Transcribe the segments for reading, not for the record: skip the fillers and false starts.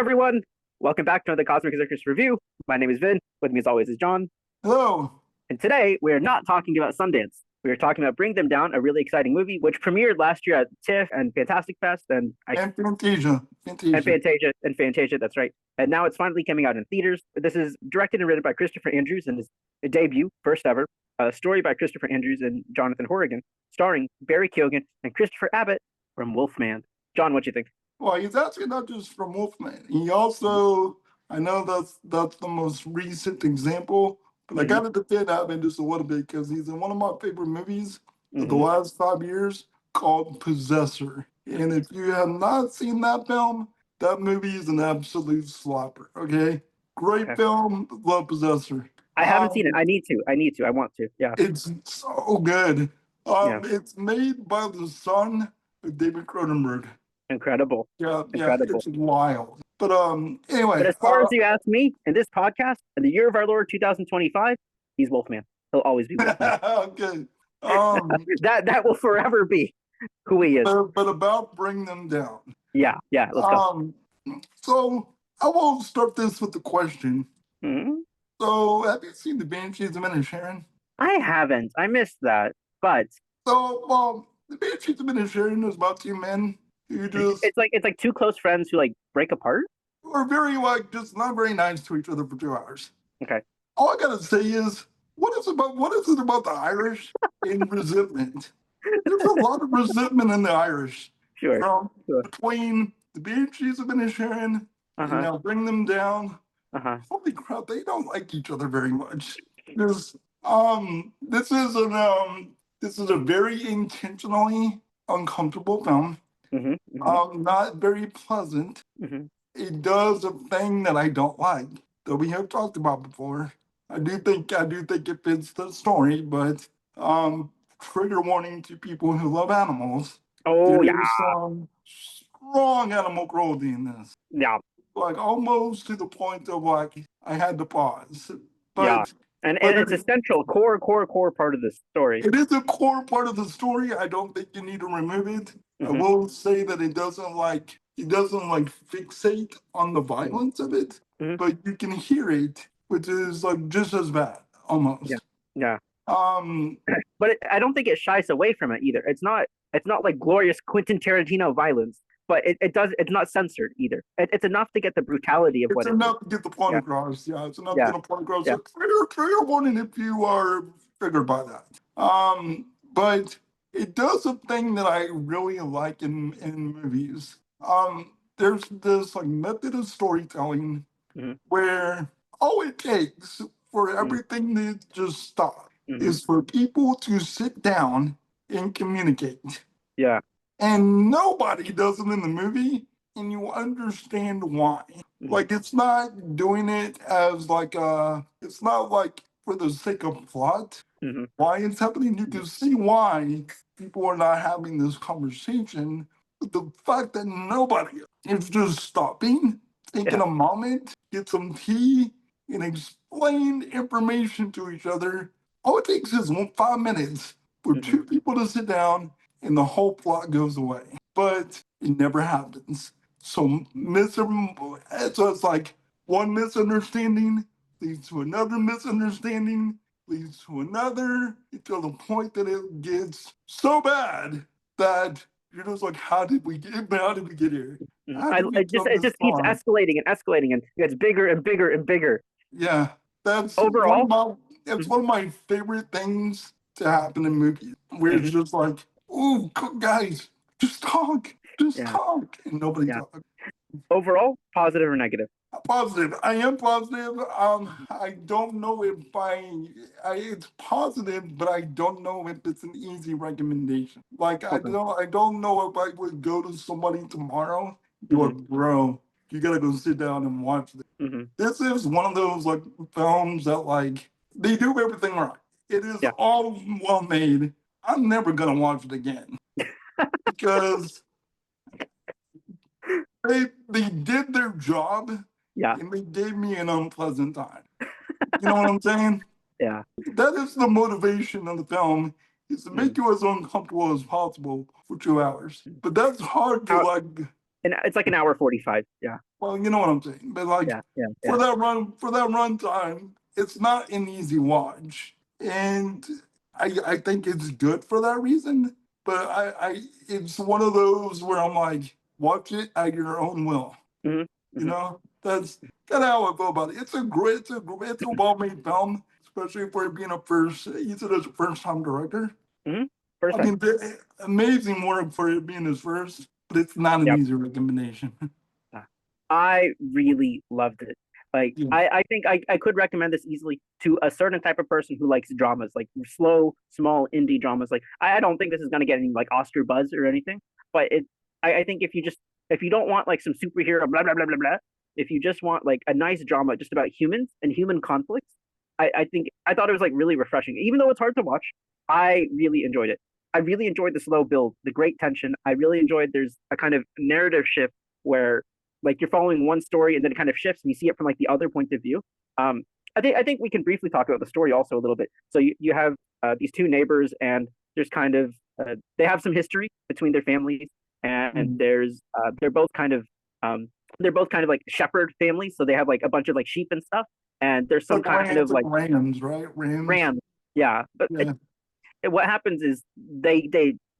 everyone. Welcome back to another Cosmic Circus review. My name is Vin. With me, as always, is John. Hello. And today, we are not talking about Sundance. We are talking about Bring Them Down, a really exciting movie which premiered last year at TIFF and Fantastic Fest And Fantasia. and Fantasia. That's right. And now it's finally coming out in theaters. This is directed and written by Christopher Andrews and his debut, first ever. A story by Christopher Andrews and Jonathan Hourigan, starring Barry Keoghan and Christopher Abbott from Wolfman. John, what do you think? Well, he's actually not just from Wolfman. He also, I know that's the most recent example, but I got to defend Abbott just a little bit because he's in one of my favorite movies of the last 5 years called Possessor. And if you have not seen that film, that movie is an absolute slapper. Okay, great film. Love Possessor. I haven't seen it. I need to. I want to. Yeah. It's so good. It's made by the son of David Cronenberg. Incredible. Incredible. It's wild. But anyway. But as far as you ask me, in this podcast, in the year of our Lord 2025, he's Wolfman. He'll always be Wolfman. Okay. That will forever be who he is. But about Bring Them Down. Yeah, let's go. So I will start this with the question. So have you seen The Banshees of Inisherin? I haven't. I missed that. But so The Banshees of Inisherin is about two men who just it's like two close friends who like break apart. Or very just not very nice to each other for 2 hours. Okay. All I gotta say is, what is it about the Irish and resentment? There's a lot of resentment in the Irish. Sure. Between The Banshees of Inisherin and now Bring Them Down. Holy crap, they don't like each other very much. This is a very intentionally uncomfortable film. Not very pleasant. It does a thing that I don't like, that we have talked about before. I do think it fits the story, but trigger warning to people who love animals. Oh, There's some strong animal cruelty in this. Yeah. Like almost to the point of like I had to pause. But, yeah. And it's a central core part of the story. It is a core part of the story. I don't think you need to remove it. I will say that it doesn't fixate on the violence of it, but you can hear it, which is like just as bad almost. Yeah. But I don't think it shies away from it either. It's not like glorious Quentin Tarantino violence, but it's not censored either. It's enough to get the brutality of what it's enough to get the point across. Yeah, it's enough to get the point across. Yeah. Trigger warning if you are triggered by that. But it does a thing that I really like in movies. There's this like method of storytelling where all it takes for everything to just stop is for people to sit down and communicate. Yeah. And nobody does it in the movie, and you understand why. Like, it's not doing it as like it's not like for the sake of plot. Why it's happening, you can see why people are not having this conversation. But the fact that nobody is just stopping, taking a moment, get some tea, and explain information to each other. All it takes is 5 minutes for two people to sit down and the whole plot goes away. But it never happens. So it's like one misunderstanding leads to another misunderstanding, leads to another, until the point that it gets so bad that you're just like, how did we get here? It just keeps escalating and it gets bigger and bigger and bigger. Yeah, that's overall. It's one of my favorite things to happen in movies, where it's just like, ooh, guys, just talk, talk, and nobody talks. Overall, positive or negative? Positive. I am positive. I don't know if it's positive, but I don't know if it's an easy recommendation. Like, I don't know if I would go to somebody tomorrow and be like, bro, you gotta go sit down and watch this. This is one of those like films that like they do everything right. It is all well made. I'm never gonna watch it again because they did their job. Yeah. And they gave me an unpleasant time. You know what I'm saying? Yeah. That is the motivation of the film, is to make you as uncomfortable as possible for 2 hours. But that's hard to And it's like an hour 45. Yeah. Well, you know what I'm saying. But like Yeah. Yeah. Yeah. for that run time, it's not an easy watch. And I think it's good for that reason. But it's one of those where I'm like, watch it at your own will. Hmm. You Hmm. know, that's kind of how I feel about it. It's a well-made film, especially for it being a first. He's a first-time director. Hmm. First I time. mean, amazing work for it being his first, but it's not an Yep. easy recommendation. Uh, I really loved it. Like Yeah. I think I could recommend this easily to a certain type of person who likes dramas, like slow, small indie dramas. Like I don't think this is gonna get any like Oscar buzz or anything, but I think if you don't want like some superhero blah blah blah blah blah, if you just want like a nice drama just about humans and human conflicts, I think I thought it was like really refreshing. Even though it's hard to watch, I really enjoyed it. I really enjoyed the slow build, the great tension. I really enjoyed there's a kind of narrative shift where like you're following one story and then it kind of shifts and you see it from like the other point of view. Um, I think we can briefly talk about the story also a little bit. So you have these two neighbors and there's kind of they have some history between their families and Mhm. there's um, they're both kind of like shepherd families, so they have like a bunch of like sheep and stuff, and there's some Like kind of Rams, like like Rams, right? Rams. rams. Yeah, but Yeah. what happens is they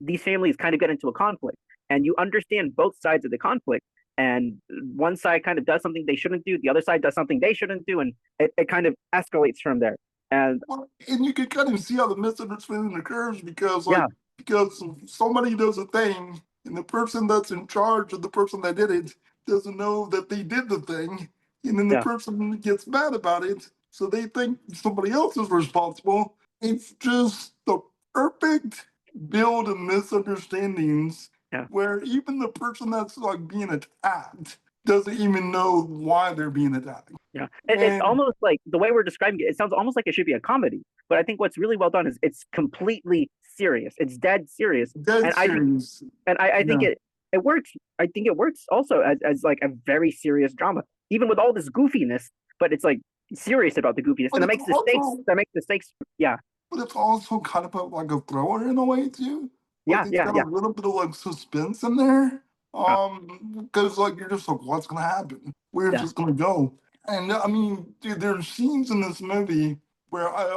these families kind of get into a conflict, and you understand both sides of the conflict. And one side kind of does something they shouldn't do, the other side does something they shouldn't do, and it kind of escalates from there. And Well, and you can kind of see how the misunderstanding occurs yeah, because somebody does a thing and the person that's in charge of the person that did it doesn't know that they did the thing, and then the yeah, person gets mad about it, so they think somebody else is responsible. It's just the perfect build of misunderstandings yeah. where even the person that's like being attacked doesn't even know why they're being attacked. Yeah, it's And almost like the way we're describing it. It sounds almost like it should be a comedy, but I think what's really well done is it's completely serious. It's dead serious, dead and I think, serious. and I think Yeah. it works. I think it works also as like a very serious drama, even with all this goofiness. But it's like serious about the goofiness, and But it's also that makes the stakes. Yeah, but it's also kind of like a thriller in a way too. Like yeah, it's yeah, got a yeah, little bit of like suspense in there. yeah, Because like you're just like, what's gonna happen? Where's yeah. this gonna go? And I mean, dude, there's scenes in this movie where I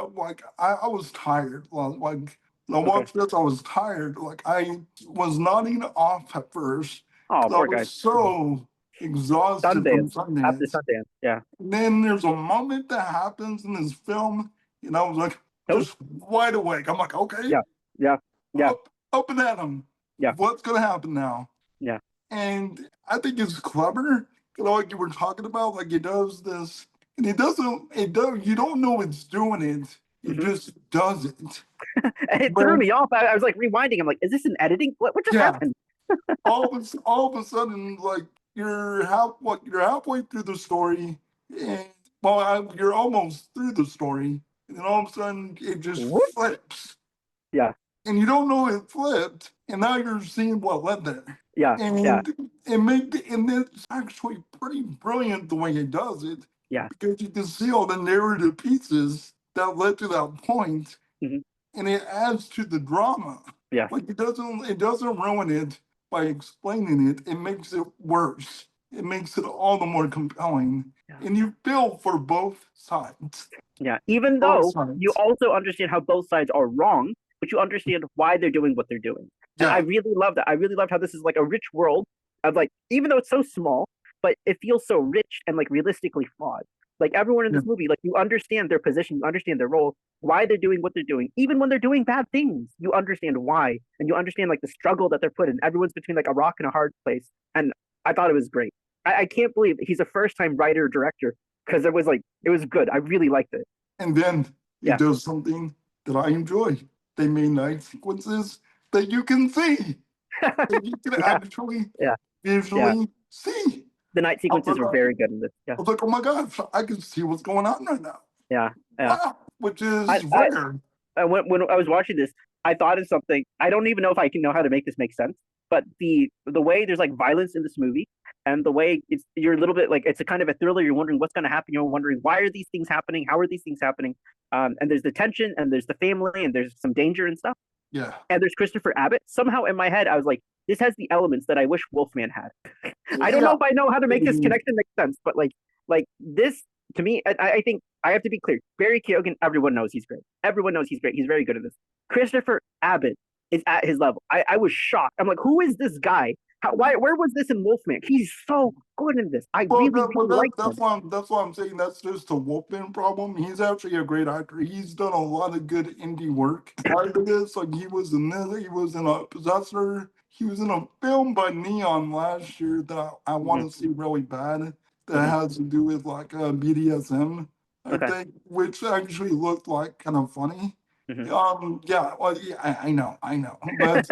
was tired. Like when I Okay. watched this, I was tired. Like I was nodding off at first Oh, because I poor was guy. so exhausted from Sundance after Sundance. Sundance. Yeah. Then there's a moment that happens in this film, and I was like, Nope. just wide awake. I'm like, okay, Yeah. Yeah. Yeah. up and at him. Yeah. What's gonna happen now? Yeah. And I think it's clever, like you were talking about, like it does this, and it does. You don't know it's doing it. It Hmm. just does it. And it threw Where, me off. I was like rewinding. I'm like, is this an editing? What just yeah, happened? all of a sudden, like you're halfway through the story, and you're almost through the story, and then all of a sudden it just Whoop. flips, Yeah. and you don't know it flipped, and now you're seeing what led there, Yeah. Yeah. and and it's actually pretty brilliant the way it does it, Yeah. because you can see all the narrative pieces that led to that point, Hmm. and it adds to the drama. Yeah. Like it doesn't ruin it by explaining it. It makes it worse. It makes it all the more compelling. Yeah. And you feel for both sides. Yeah. Even Both though you sides. also understand how both sides are wrong, but you understand why they're doing what they're doing. And I Yeah. really love that. I really love how this is like a rich world of like, even though it's so small, but it feels so rich and like realistically flawed. Like everyone in Yeah. this movie, like you understand their position, you understand their role, why they're doing what they're doing. Even when they're doing bad things, you understand why. And you understand like the struggle that they're put in. Everyone's between like a rock and a hard place. And I thought it was great. I can't believe he's a first time writer director because it was good. I really liked it. And then it Yeah. does something that I enjoy. They made night sequences that you can see, that you can Yeah. actually Yeah. Yeah. visually see. The night I was sequences like, were very good in this. Yeah. I was like, oh my gosh, I can see what's going on right now. Yeah. Yeah. Wow, which I, is I, rare. when I was watching this, I thought of something. I don't even know if I can know how to make this make sense, but the way there's like violence in this movie, and the way you're a little bit like it's a kind of a thriller. You're wondering what's going to happen. You're wondering why are these things happening? How are these things happening? And there's the tension, and there's the family, and there's some danger and stuff. Yeah. and there's Christopher Abbott. Somehow in my head, I was like, this has the elements that I wish Wolfman had. I don't know Yeah. if I know how to make this connection make sense, but like this to me, I think I have to be clear. Barry Keoghan, everyone knows he's great. Everyone knows he's great. He's very good at this. Christopher Abbott is at his level. I was shocked. I'm like, who is this guy? Where was this in Wolfman? He's so good in this. I Well, really, really like that's him. why I'm saying that's just a Wolfman problem. He's actually a great actor. He's done a lot of good indie work. Prior to this, like he was in this, he was in a Possessor. He was in a film by Neon last year that I Mm-hmm, want to see really bad. That mm-hmm. has to do with like BDSM, I Okay. think, which actually looked like kind of funny. Mm-hmm. Yeah, well, yeah, I know, but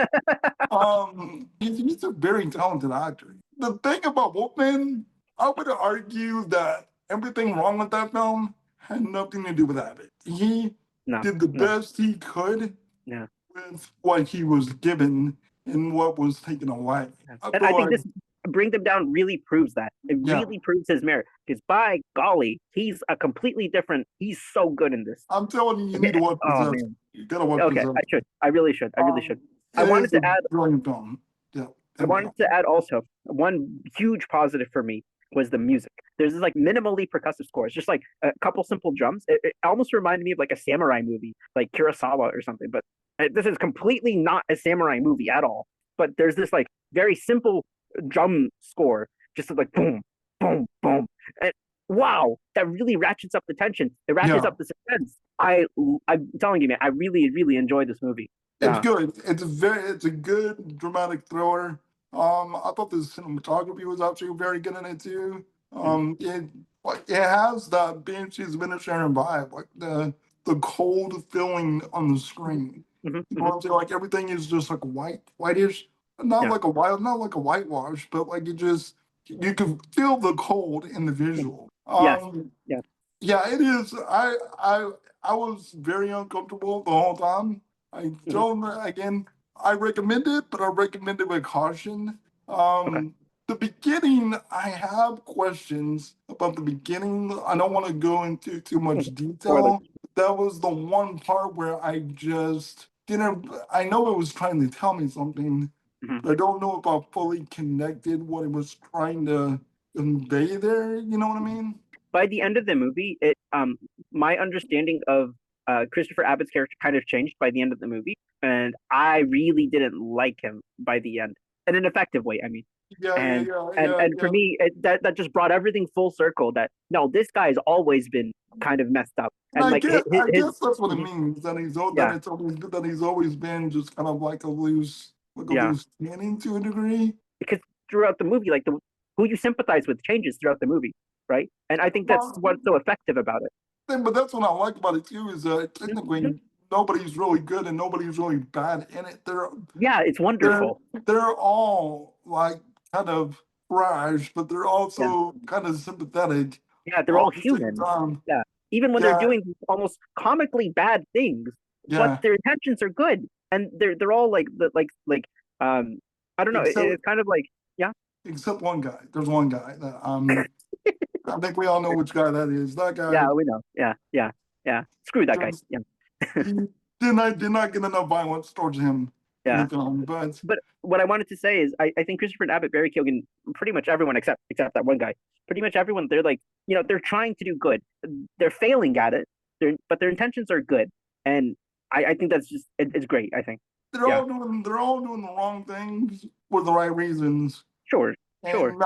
he's a very talented actor. The thing about Wolfman, I would argue that everything wrong with that film had nothing to do with Abbott. He No, did the no, best he could no. with what he was given and what was taken away. Yeah. I And feel I think like, this Bring Them Down really proves that. It yeah, really proves his merit. Because by golly, he's a completely different. He's so good in this. I'm telling you, you need to watch Oh Possessed. man. You gotta watch Okay, I Possessed. should. I really should. I really should. I It wanted is a to add. brilliant film. Yeah, I wanted to add also one huge positive for me was the music. There's this like minimally percussive score. It's just like a couple simple drums. It almost reminded me of like a samurai movie, like Kurosawa or something. But this is completely not a samurai movie at all. But there's this like very simple drum score, just like boom, boom, boom. And wow, that really ratchets up the tension. It ratchets yeah. up the suspense. I'm telling you, man, I really, really enjoyed this movie. It's Yeah. good. It's a good dramatic thriller. I thought the cinematography was actually very good in it too. Mhm, It has that Banshees of Inisherin vibe, like the cold feeling on the mhm, screen. mhm, You know mhm. what I'm saying? Like everything is just like whitish, not Yeah. like a not like a whitewash, but like you can feel the cold in the Mhm. visual. Yes. Yes. Yeah, it is. I was very uncomfortable the whole time. I Mhm. don't again. I recommend it, but I recommend it with caution. Okay. The beginning, I have questions about the beginning. I don't want to go into too much Mhm. Spoilers. detail. That was the one part where I just didn't. I know it was trying to tell me something, Mhm. but I don't know if I fully connected what it was trying to convey there. You know what I Mhm. mean? By the end of the movie, it my understanding of Christopher Abbott's character kind of changed by the end of the movie, and I really didn't like him by the end in an effective way. I mean, Yeah, yeah, and yeah, and yeah, and for yeah. me, that just brought everything full circle. That no, this guy's always been kind of messed up, And and like I his guess that's what it mhm, means. yeah, That he's always been just kind of like a yeah, loose cannon to a degree. because throughout the movie, like the who you sympathize with changes throughout the movie, right? And I think that's But, what's so effective about it. but that's what I like about it too is that Mhm. technically nobody's really good and nobody's really bad in it. Yeah, it's They're wonderful. they're all like kind of trash, but they're Yeah. also kind of sympathetic Yeah, they're all all at the same human. time. Yeah. Even when they're Yeah, doing almost comically bad things, but yeah. their intentions are good. And they're all like um I don't know, Except it's kind of like yeah. except one guy. There's one guy that I think we all know which guy that is. That guy Yeah, we know. Yeah, yeah, yeah. Screw that guy. just Yeah. he did not get enough violence towards him in the Yeah. film. But But what I wanted to say is I think Christopher Abbott, Barry Keoghan, pretty much everyone except that one guy, pretty much everyone, they're like, they're trying to do good. They're failing at it. But their intentions are good. And I think that's just it's great, I think. Yeah. they're all doing the wrong things for the right reasons Sure. Sure.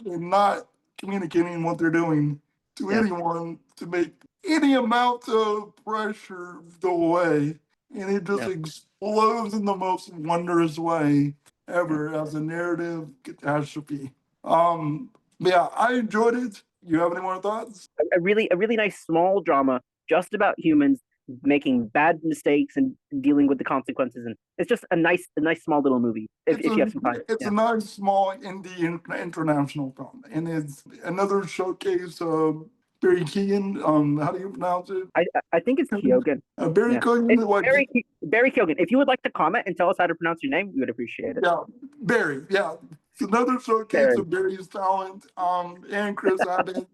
and not communicating what they're doing to Yeah. anyone to make any amount of pressure go away. And it just Yeah. explodes in the most wondrous way Yeah. ever as a narrative catastrophe. Um, yeah, I enjoyed it. You have any more thoughts? A really nice small drama just about humans making bad mistakes and dealing with the consequences, and it's just a nice small little movie It's if you a have some time. it's Yeah. a nice small indie international film, and it's another showcase of Barry Keoghan. How do you pronounce it? I think it's Keoghan. Barry Yeah. It's Keoghan, like Barry Keoghan. If you would like to comment and tell us how to pronounce your name, we would appreciate it. yeah, Barry. Yeah, it's another showcase Barry. of Barry's talent. And Chris Abbott.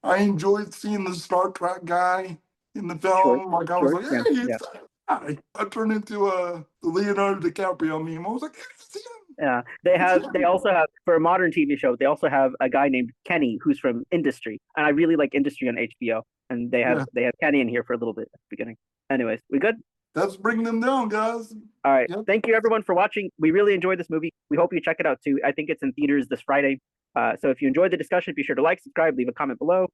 I enjoyed seeing the Star Trek guy in the Sure. film. Like I was Sure. like, Yeah. hey, Yeah. I turned into the Leonardo DiCaprio meme. I was like, it's him. Yeah, It's they him. also have for a modern TV show. They also have a guy named Kenny who's from Industry, and I really like Industry on HBO. And Yeah, they have Kenny in here for a little bit at the beginning. Anyways, we good? that's bringing them down, guys. All right. Yep. Thank you everyone for watching. We really enjoyed this movie. We hope you check it out too. I think it's in theaters this Friday. So if you enjoyed the discussion, be sure to like, subscribe, leave a comment below.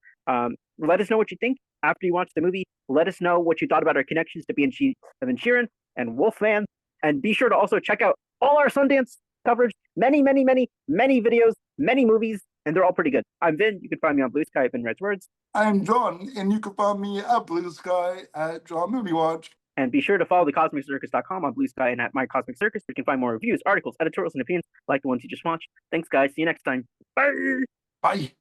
Let us know what you think after you watch the movie. Let us know what you thought about our connections to Banshee of Inisherin and Wolfman. And be sure to also check out all our Sundance coverage. Many, many, many, many videos, many movies, and they're all pretty good. I'm Vin. You can find me on Blue Sky in Red's Words. I'm John, and you can find me at Blue Sky at John Movie Watch. And be sure to follow thecosmiccircus.com on Blue Sky and at My Cosmic Circus. You can find more reviews, articles, editorials, and opinions like the ones you just watched. Thanks, guys. See you next time. Bye. Bye.